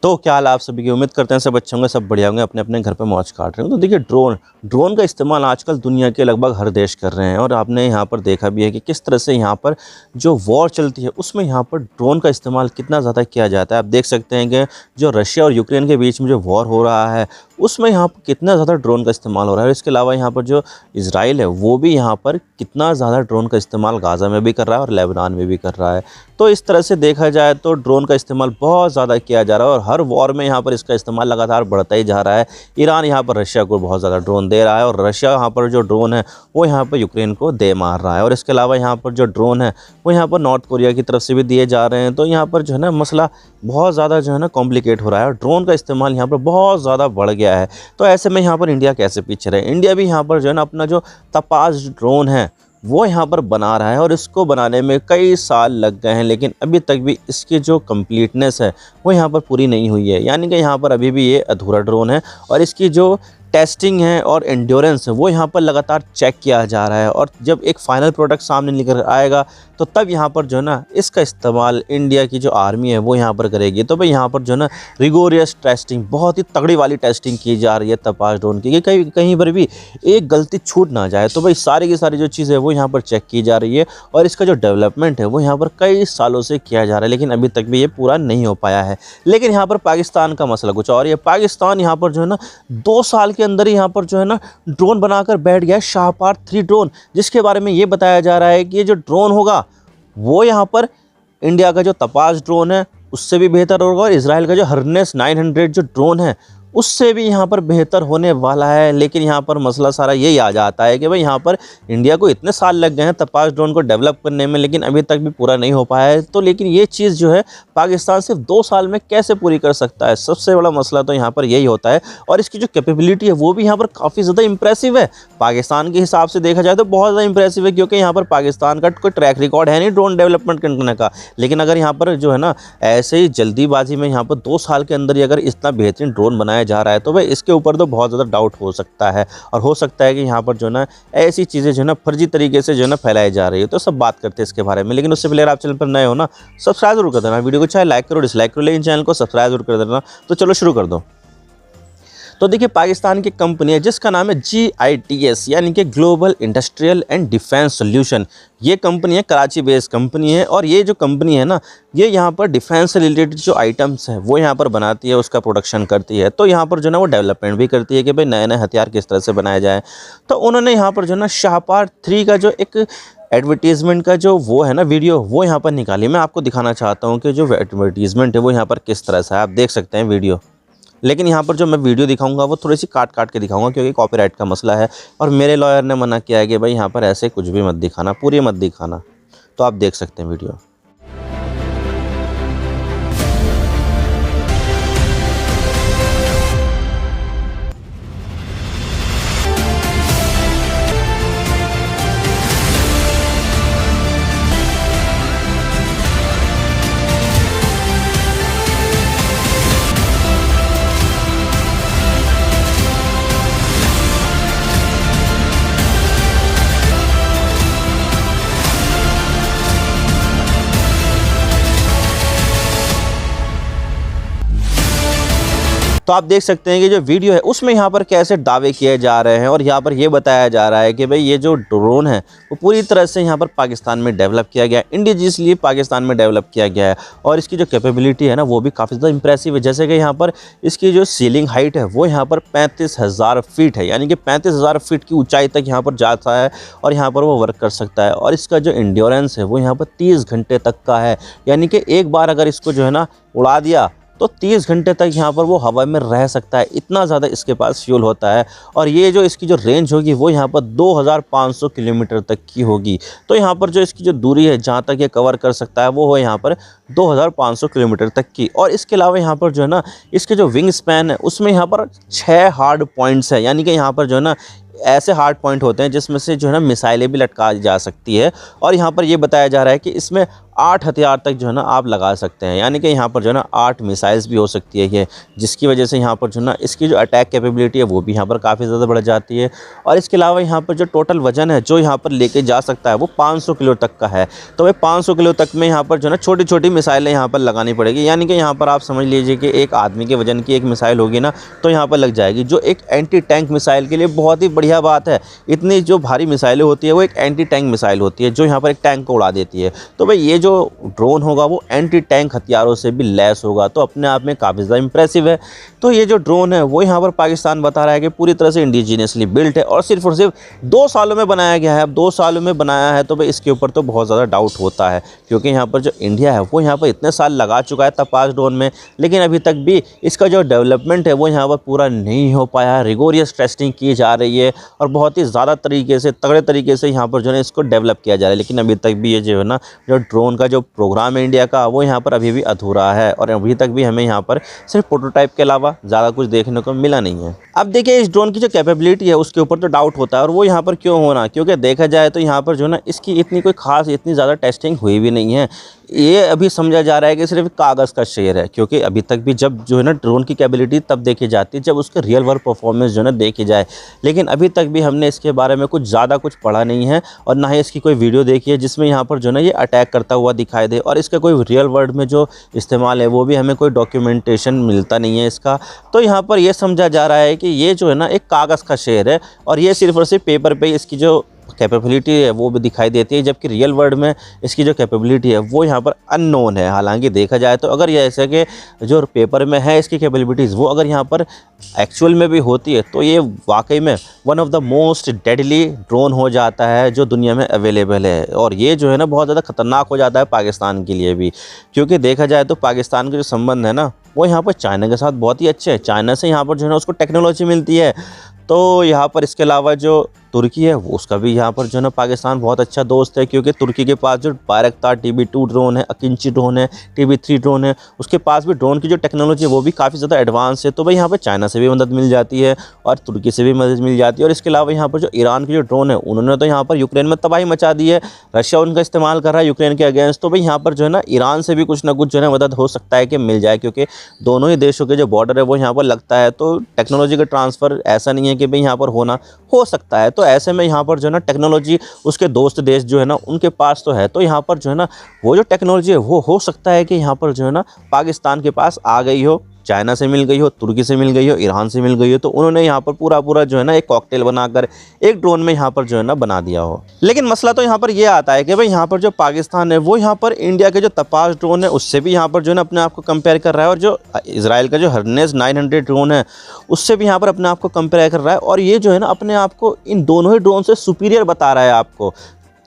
तो क्या हाल आप सभी की। उम्मीद करते हैं सब अच्छे होंगे, सब बढ़िया होंगे, अपने अपने घर पे मौज काट रहे हैं। तो देखिए ड्रोन का इस्तेमाल आजकल दुनिया के लगभग हर देश कर रहे हैं और आपने यहाँ पर देखा भी है कि किस तरह से यहाँ पर जो वॉर चलती है उसमें यहाँ पर ड्रोन का इस्तेमाल कितना ज़्यादा किया जाता है। आप देख सकते हैं कि जो रशिया और यूक्रेन के बीच में जो वॉर हो रहा है उसमें यहाँ पर कितना ज़्यादा ड्रोन का इस्तेमाल हो रहा है। और इसके अलावा यहाँ पर जो इजराइल है वो भी यहाँ पर कितना ज़्यादा ड्रोन का इस्तेमाल गाज़ा में भी कर रहा है और लेबनान में भी कर रहा है। तो इस तरह से देखा जाए तो ड्रोन का इस्तेमाल बहुत ज़्यादा किया जा रहा है और हर वॉर में यहाँ पर इसका इस्तेमाल लगातार बढ़ता ही जा रहा है। ईरान यहाँ पर रशिया को बहुत ज़्यादा ड्रोन दे रहा है और रशिया यहाँ पर जो ड्रोन है वो यहाँ पर यूक्रेन को दे मार रहा है। और इसके अलावा यहाँ पर जो ड्रोन है वो यहाँ पर नॉर्थ कोरिया की तरफ से भी दिए जा रहे हैं। तो यहाँ पर जो है ना मसला बहुत ज़्यादा जो है ना कॉम्प्लिकेट हो रहा है और ड्रोन का इस्तेमाल यहाँ पर बहुत ज़्यादा बढ़ गया है। तो ऐसे में यहाँ पर इंडिया कैसे पीछे रहे। इंडिया भी यहाँ पर जो है ना अपना जो तपास ड्रोन है वो यहाँ पर बना रहा है और इसको बनाने में कई साल लग गए हैं, लेकिन अभी तक भी इसकी जो कंप्लीटनेस है वो यहाँ पर पूरी नहीं हुई है। यानी कि यहाँ पर अभी भी ये अधूरा ड्रोन है और इसकी जो टेस्टिंग है और एंड्योरेंस है वो यहाँ पर लगातार चेक किया जा रहा है। और जब एक फाइनल प्रोडक्ट सामने निकल आएगा तो तब यहाँ पर जो है ना इसका इस्तेमाल इंडिया की जो आर्मी है वो यहाँ पर करेगी। तो भाई यहाँ पर जो है ना रिगोरियस टेस्टिंग, बहुत ही तगड़ी वाली टेस्टिंग की जा रही है तपास ड्रोन की, कि कहीं पर भी एक गलती छूट ना जाए। तो भाई सारी की सारी जो चीज़ है वो यहाँ पर चेक की जा रही है और इसका जो डेवलपमेंट है वो यहाँ पर कई सालों से किया जा रहा है, लेकिन अभी तक भी ये पूरा नहीं हो पाया है। लेकिन यहाँ पर पाकिस्तान का मसला कुछ और, ये पाकिस्तान यहाँ पर जो है ना 2 साल के अंदर ही यहाँ पर जो है ना ड्रोन बनाकर बैठ गया है, शाहपार 3 ड्रोन, जिसके बारे में ये बताया जा रहा है कि ये जो ड्रोन होगा वो यहाँ पर इंडिया का जो तपास ड्रोन है उससे भी बेहतर होगा और इजराइल का जो हर्नेस 900 जो ड्रोन है उससे भी यहाँ पर बेहतर होने वाला है। लेकिन यहाँ पर मसला सारा यही आ जाता है कि भाई यहाँ पर इंडिया को इतने साल लग गए हैं तपास ड्रोन को डेवलप करने में, लेकिन अभी तक भी पूरा नहीं हो पाया है। तो लेकिन ये चीज़ जो है पाकिस्तान सिर्फ 2 साल में कैसे पूरी कर सकता है, सबसे बड़ा मसला तो यहाँ पर यही होता है। और इसकी जो कैपेबिलिटी है वो भी यहाँ पर काफ़ी ज़्यादा इंप्रेसिव है। पाकिस्तान के हिसाब से देखा जाए तो बहुत ज़्यादा इंप्रेसिव है, क्योंकि यहाँ पर पाकिस्तान का कोई ट्रैक रिकॉर्ड है नहीं ड्रोन डेवलपमेंट करने का। लेकिन अगर यहाँ पर जो है ना ऐसे ही जल्दीबाजी में यहाँ पर 2 साल के अंदर ही अगर इतना बेहतरीन ड्रोन बनाया जा रहा है तो भाई इसके ऊपर तो बहुत ज़्यादा डाउट हो सकता है। और हो सकता है कि यहाँ पर जो है ना ऐसी चीज़ें जो है ना फर्जी तरीके से जो है ना फैलाई जा रही है। तो सब बात करते हैं इसके बारे में, लेकिन उससे पहले आप चैनल पर नए हो ना सब्सक्राइब जरूर कर देना। वीडियो को चाहे लाइक करो डिसलाइक करो, लेकिन चैनल को सब्सक्राइब जरूर कर देना। तो चलो शुरू कर दो। तो देखिए पाकिस्तान की कंपनी है जिसका नाम है GITS यानी कि global industrial and defence solution. ये कंपनी है कराची बेस्ड कंपनी है और ये जो कंपनी है ना ये यहाँ पर डिफेंस से रिलेटेड जो आइटम्स हैं वो यहाँ पर बनाती है, उसका प्रोडक्शन करती है। तो यहाँ पर जो है ना वो डेवलपमेंट भी करती है कि भाई नए नए हथियार किस तरह से बनाए जाए। तो उन्होंने यहाँ पर जो है ना शाहपार 3 का जो एक एडवर्टीज़मेंट का जो वो है ना वीडियो वो यहाँ पर निकाली। मैं आपको दिखाना चाहता हूँ कि जो एडवर्टीज़मेंट है वो यहाँ पर किस तरह से है। आप देख सकते हैं वीडियो, लेकिन यहाँ पर जो मैं वीडियो दिखाऊंगा वो थोड़ी सी काट काट के दिखाऊंगा क्योंकि कॉपीराइट का मसला है और मेरे लॉयर ने मना किया है कि भाई यहाँ पर ऐसे कुछ भी मत दिखाना, पूरी मत दिखाना। तो आप देख सकते हैं वीडियो। तो आप देख सकते हैं कि जो वीडियो है उसमें यहाँ पर कैसे दावे किए जा रहे हैं और यहाँ पर ये बताया जा रहा है कि भाई ये जो ड्रोन है वो पूरी तरह से यहाँ पर पाकिस्तान में डेवलप किया गया है, इंडिजियसली पाकिस्तान में डेवलप किया गया है। और इसकी जो कैपेबिलिटी है ना वो भी काफ़ी ज़्यादा इंप्रेसिव है। जैसे कि यहाँ पर इसकी जो सीलिंग हाइट है वो यहाँ पर 35,000 फीट है, यानी कि 35,000 फीट की ऊंचाई तक यहाँ पर जाता है और यहाँ पर वो वर्क कर सकता है। और इसका जो एंड्योरेंस है वो यहाँ पर 30 घंटे तक का है, यानी कि एक बार अगर इसको जो है ना उड़ा दिया तो 30 घंटे तक यहाँ पर वो हवा में रह सकता है, इतना ज़्यादा इसके पास फ्यूल होता है। और ये जो इसकी जो रेंज होगी वो यहाँ पर 2500 किलोमीटर तक की होगी। तो यहाँ पर जो इसकी जो दूरी है जहाँ तक ये कवर कर सकता है वो हो यहाँ पर 2500 किलोमीटर तक की। और इसके अलावा यहाँ पर जो है ना इसके जो विंग स्पैन है उसमें यहाँ पर 6 हार्ड पॉइंट्स है, यानी कि यहाँ पर जो है ना ऐसे हार्ड पॉइंट होते हैं जिसमें से जो है ना मिसाइलें भी लटका जा सकती है। और यहाँ पर ये बताया जा रहा है कि इसमें 8 हथियार तक जो है ना आप लगा सकते हैं, यानी कि यहाँ पर जो है ना 8 मिसाइल्स भी हो सकती है ये, जिसकी वजह से यहाँ पर जो है ना इसकी जो अटैक कैपेबिलिटी है वो भी यहाँ पर काफ़ी ज़्यादा बढ़ जाती है। और इसके अलावा यहाँ पर जो टोटल वजन है जो यहाँ पर लेके जा सकता है वो 500 किलो तक का है। तो भाई 500 किलो तक में यहाँ पर जो है ना छोटी छोटी मिसाइलें यहाँ पर लगानी पड़ेगी, यानी कि यहाँ पर आप समझ लीजिए कि एक आदमी के वजन की एक मिसाइल होगी ना तो यहाँ पर लग जाएगी, जो एक एंटी टैंक मिसाइल के लिए बहुत ही बढ़िया बात है। इतनी जो भारी मिसाइलें होती है वो एक एंटी टैंक मिसाइल होती है जो यहाँ पर एक टैंक को उड़ा देती है। तो भाई ये जो ड्रोन होगा वो एंटी टैंक हथियारों से भी लैस होगा, तो अपने आप में काफ़ी ज़्यादा इंप्रेसिव है। तो ये जो ड्रोन है वो यहाँ पर पाकिस्तान बता रहा है कि पूरी तरह से इंडिजीनियसली बिल्ट है और सिर्फ 2 सालों में बनाया गया है। अब 2 सालों में बनाया है तो भाई इसके ऊपर तो बहुत ज़्यादा डाउट होता है, क्योंकि यहाँ पर जो इंडिया है वो यहाँ पर इतने साल लगा चुका है तपास ड्रोन में, लेकिन अभी तक भी इसका जो डेवलपमेंट है वो यहाँ पर पूरा नहीं हो पाया है। रिगोरियस टेस्टिंग की जा रही है और बहुत ही ज़्यादा तरीके से, तगड़े तरीके से यहाँ पर जो है इसको डेवलप किया जा रहा है, लेकिन अभी तक भी ये जो है ना जो ड्रोन का जो प्रोग्राम है इंडिया का वो यहाँ पर अभी भी अधूरा है। और अभी तक भी हमें यहाँ पर सिर्फ प्रोटोटाइप के अलावा ज़्यादा कुछ देखने को मिला नहीं है। अब देखिए इस ड्रोन की जो कैपेबिलिटी है उसके ऊपर तो डाउट होता है, और वो यहाँ पर क्यों होना, क्योंकि देखा जाए तो यहाँ पर जो है ना इसकी इतनी कोई खास, इतनी ज़्यादा टेस्टिंग हुई भी नहीं है। ये अभी समझा जा रहा है कि सिर्फ कागज़ का शेर है, क्योंकि अभी तक भी जब जो है ना ड्रोन की कैपेबिलिटी तब देखी जाती है जब उसके रियल वर्ल्ड परफॉर्मेंस जो है ना देखी जाए, लेकिन अभी तक भी हमने इसके बारे में कुछ ज़्यादा कुछ पढ़ा नहीं है और ना ही इसकी कोई वीडियो देखी है जिसमें यहाँ पर जो है ना ये अटैक करता हुआ दिखाई दे। और इसका कोई रियल वर्ल्ड में जो इस्तेमाल है वो भी हमें कोई डॉक्यूमेंटेशन मिलता नहीं है इसका। तो यहाँ पर ये समझा जा रहा है कि ये जो है ना एक कागज़ का शेर है और ये सिर्फ और सिर्फ पेपर पे इसकी जो कैपेबिलिटी है वो भी दिखाई देती है, जबकि रियल वर्ल्ड में इसकी जो कैपेबिलिटी है वो यहाँ पर अननोन है। हालांकि देखा जाए तो अगर ये ऐसे कि जो पेपर में है इसकी कैपेबिलिटीज़ वो अगर यहाँ पर एक्चुअल में भी होती है तो ये वाकई में one of the most deadly drone हो जाता है जो दुनिया में अवेलेबल है। और ये जो है ना बहुत ज़्यादा ख़तरनाक हो जाता है पाकिस्तान के लिए भी, क्योंकि देखा जाए तो पाकिस्तान के जो संबंध है ना वो यहाँ पर चाइना के साथ बहुत ही अच्छे हैं। चाइना से यहाँ पर जो है ना उसको टेक्नोलॉजी मिलती है। तो यहाँ पर इसके अलावा जो तुर्की है वो उसका भी यहाँ पर जो है ना पाकिस्तान बहुत अच्छा दोस्त है, क्योंकि तुर्की के पास जो बायरक्तार TB2 ड्रोन है, अकिंची ड्रोन है, TB3 ड्रोन है, उसके पास भी ड्रोन की जो टेक्नोलॉजी है वो भी काफ़ी ज़्यादा एडवांस है। तो भाई यहाँ पर चाइना से भी मदद मिल जाती है और तुर्की से भी मदद मिल जाती है। और इसके अलावा यहाँ पर जो ईरान की जो ड्रोन है उन्होंने तो यहाँ पर यूक्रेन में तबाही मचा दी है, रशिया उनका इस्तेमाल कर रहा है यूक्रेन के अगेंस्ट। तो भाई यहाँ पर जो है ना ईरान से भी कुछ ना कुछ जो है ना मदद हो सकता है कि मिल जाए, क्योंकि दोनों ही देशों के जो बॉर्डर है वो यहाँ पर लगता है। तो टेक्नोलॉजी का ट्रांसफ़र ऐसा नहीं है कि भाई यहाँ पर होना हो सकता है। तो ऐसे में यहाँ पर जो है ना टेक्नोलॉजी उसके दोस्त देश जो है ना उनके पास तो है, तो यहाँ पर जो है ना वो जो टेक्नोलॉजी है वो हो सकता है कि यहाँ पर जो है ना पाकिस्तान के पास आ गई हो, चाइना से मिल गई हो, तुर्की से मिल गई हो, ईरान से मिल गई हो। तो उन्होंने यहाँ पर पूरा जो है ना एक कॉकटेल बनाकर एक ड्रोन में यहाँ पर जो है ना बना दिया हो। लेकिन मसला तो यहाँ पर ये आता है कि भाई यहाँ पर जो पाकिस्तान है वो यहाँ पर इंडिया के जो तपास ड्रोन है उससे भी यहाँ पर जो है ना अपने आप को कंपेयर कर रहा है, और जो इजराइल का जो हर्नेस 900 ड्रोन है उससे भी यहाँ पर अपने आप को कंपेयर कर रहा है। और ये जो है ना अपने आप को इन दोनों ही ड्रोन से सुपीरियर बता रहा है आपको,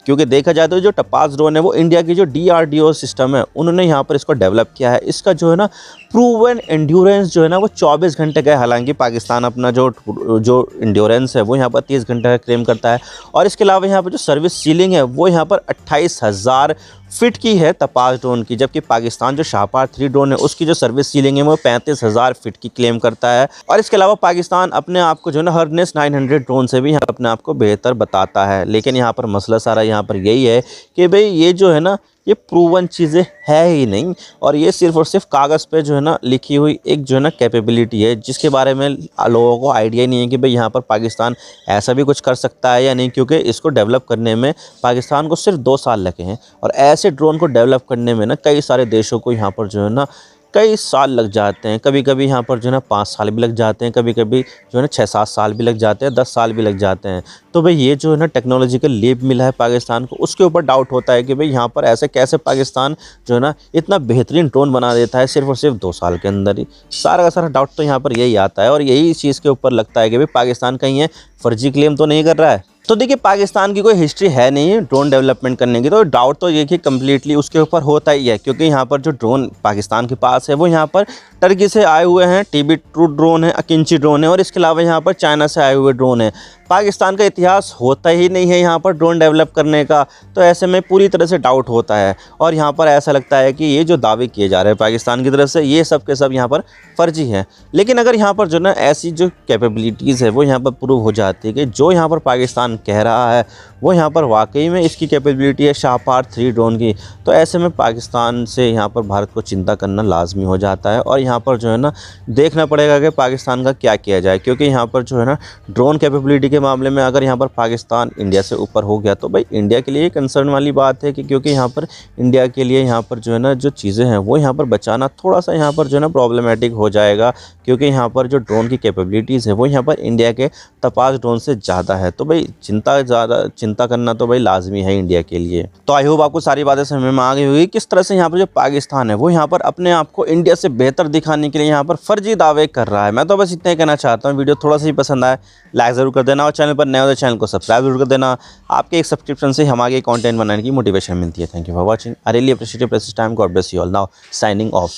क्योंकि देखा जाए तो जो टपास ड्रोन है वो इंडिया की जो DRDO सिस्टम है उन्होंने यहाँ पर इसको डेवलप किया है। इसका जो है ना प्रूवन एंड्योरेंस जो है ना वो 24 घंटे का है। हालांकि पाकिस्तान अपना जो एंड्योरेंस है वो यहाँ पर 30 घंटे का क्लेम करता है। और इसके अलावा यहाँ पर जो सर्विस सीलिंग है वो यहाँ पर 28,000 फिट की है तपास ड्रोन की, जबकि पाकिस्तान जो शाहपार 3 ड्रोन है उसकी जो सर्विस सीलिंग है वो 35,000 फिट की क्लेम करता है। और इसके अलावा पाकिस्तान अपने आप को जो है ना हर्नेस 900 ड्रोन से भी यहाँ अपने आप को बेहतर बताता है। लेकिन यहाँ पर मसला सारा यहाँ पर यही है कि भाई ये जो है ना ये प्रूवन चीज़ें है ही नहीं, और ये सिर्फ और सिर्फ कागज़ पे जो है ना लिखी हुई एक जो है ना कैपेबिलिटी है, जिसके बारे में लोगों को आइडिया नहीं है कि भाई यहाँ पर पाकिस्तान ऐसा भी कुछ कर सकता है या नहीं, क्योंकि इसको डेवलप करने में पाकिस्तान को सिर्फ 2 साल लगे हैं। और ऐसे ड्रोन को डेवलप करने में ना कई सारे देशों को यहाँ पर जो है ना कई साल लग जाते हैं। कभी कभी यहाँ पर जो है ना 5 साल भी लग जाते हैं, कभी कभी जो है ना 6-7 साल भी लग जाते हैं, 10 साल भी लग जाते हैं। तो भाई ये जो है ना टेक्नोलॉजिकल लीप मिला है पाकिस्तान को, उसके ऊपर डाउट होता है कि भाई यहाँ पर ऐसे कैसे पाकिस्तान जो है ना इतना बेहतरीन ड्रोन बना देता है सिर्फ और सिर्फ 2 साल के अंदर ही। सारा का सारा डाउट तो यहाँ पर यही आता है, और यही चीज़ के ऊपर लगता है कि भाई पाकिस्तान कहीं है फर्जी क्लेम तो नहीं कर रहा है। तो देखिए पाकिस्तान की कोई हिस्ट्री है नहीं ड्रोन डेवलपमेंट करने की, तो डाउट तो ये कि कम्प्लीटली उसके ऊपर होता ही है, क्योंकि यहाँ पर जो ड्रोन पाकिस्तान के पास है वो यहाँ पर टर्की से आए हुए हैं, TB2 ड्रोन है, अकिंची ड्रोन है, और इसके अलावा यहाँ पर चाइना से आए हुए ड्रोन है। पाकिस्तान का इतिहास होता ही नहीं है यहाँ पर ड्रोन डेवलप करने का, तो ऐसे में पूरी तरह से डाउट होता है। और यहाँ पर ऐसा लगता है कि ये जो दावे किए जा रहे हैं पाकिस्तान की तरफ से, ये सब के सब यहाँ पर फर्जी है। लेकिन अगर यहाँ पर जो ना ऐसी जो कैपेबिलिटीज़ है वो यहाँ पर प्रूव हो जाती है कि जो यहाँ पर पाकिस्तान कह रहा है वो यहाँ पर वाकई में इसकी कैपेबिलिटी है शाहपार 3 ड्रोन की, तो ऐसे में पाकिस्तान से यहाँ पर भारत को चिंता करना लाजमी हो जाता है। और यहाँ पर जो है ना देखना पड़ेगा कि पाकिस्तान का क्या किया जाए, क्योंकि यहाँ पर जो है ना ड्रोन कैपेबिलिटी के मामले में अगर यहाँ पर पाकिस्तान इंडिया से ऊपर हो गया तो भाई इंडिया के लिए कंसर्न वाली बात है कि, क्योंकि यहाँ पर इंडिया के लिए यहाँ पर जो है ना जो चीज़ें हैं वो यहाँ पर बचाना थोड़ा सा यहाँ पर जो है ना प्रॉब्लमेटिक हो जाएगा, क्योंकि यहाँ पर जो ड्रोन की कैपेबिलिटीज़ है वो यहाँ पर इंडिया के तपास ड्रोन से ज़्यादा है। तो भाई चिंता करना तो भाई लाजमी है इंडिया के लिए। तो आई होप आपको सारी बातें समझ में आ गई होगी किस तरह से यहाँ पर जो पाकिस्तान है वो यहाँ पर अपने आप को इंडिया से बेहतर दिखाने के लिए यहाँ पर फर्जी दावे कर रहा है। मैं तो बस इतना ही कहना चाहता हूँ। वीडियो थोड़ा सा ही पसंद आए लाइक ज़रूर कर देना, और चैनल पर नए हो तो चैनल को सब्सक्राइब जरूर कर देना। आपके एक सब्सक्रिप्शन से हमारे कंटेंट बनाने की मोटिवेशन मिलती है। Thank you for watching. I really appreciate your precious time. God bless you all. Now signing off.